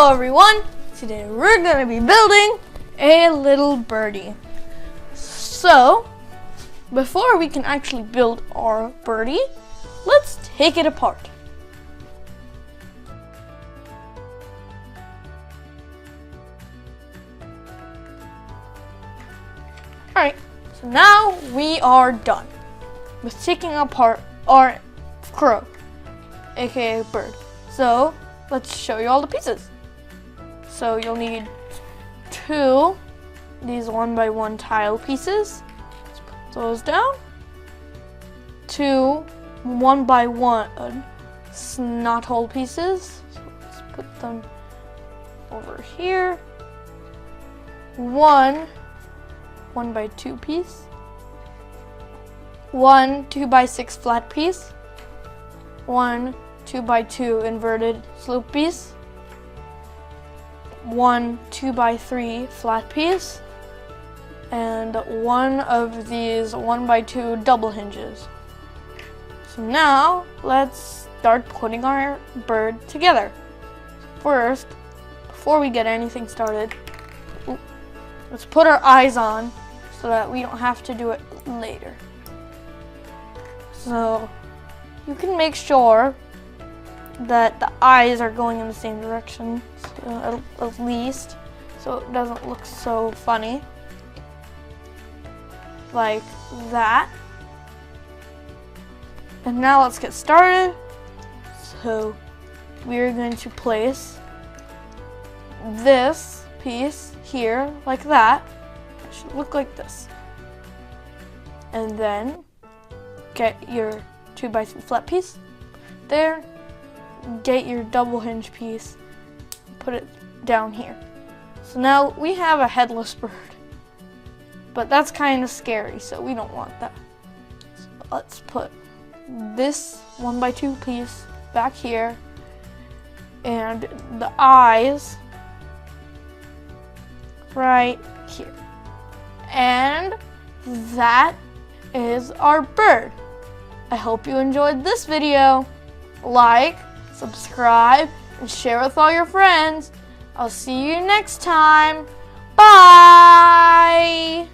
Hello everyone! Today we're going to be building a little birdie. So, before we can actually build our birdie, let's take it apart. Alright, so now we are done with taking apart our crow, aka bird. So, let's show you all the pieces. So you'll need two these 1x1 tile pieces. Let's put those down. Two 1x1 snot hole pieces. So let's put them over here. One 1x2 piece. One 2x6 flat piece. One 2x2 inverted slope piece. One 2x3 flat piece, and one of these 1x2 double hinges. So now let's start putting our bird together. First, before we get anything started, let's put our eyes on so that we don't have to do it later. So you can make sure that the eyes are going in the same direction, at least, so it doesn't look so funny, like that. And now let's get started. So we're going to place this piece here, like that. It should look like this. And then get your 2x3 flat piece there. Get your double hinge piece, put it down here. So now we have a headless bird, but that's kind of scary, so we don't want that. So let's put this 1x2 piece back here and the eyes right here. And that is our bird. I hope you enjoyed this video. Like, subscribe, and share with all your friends. I'll see you next time. Bye!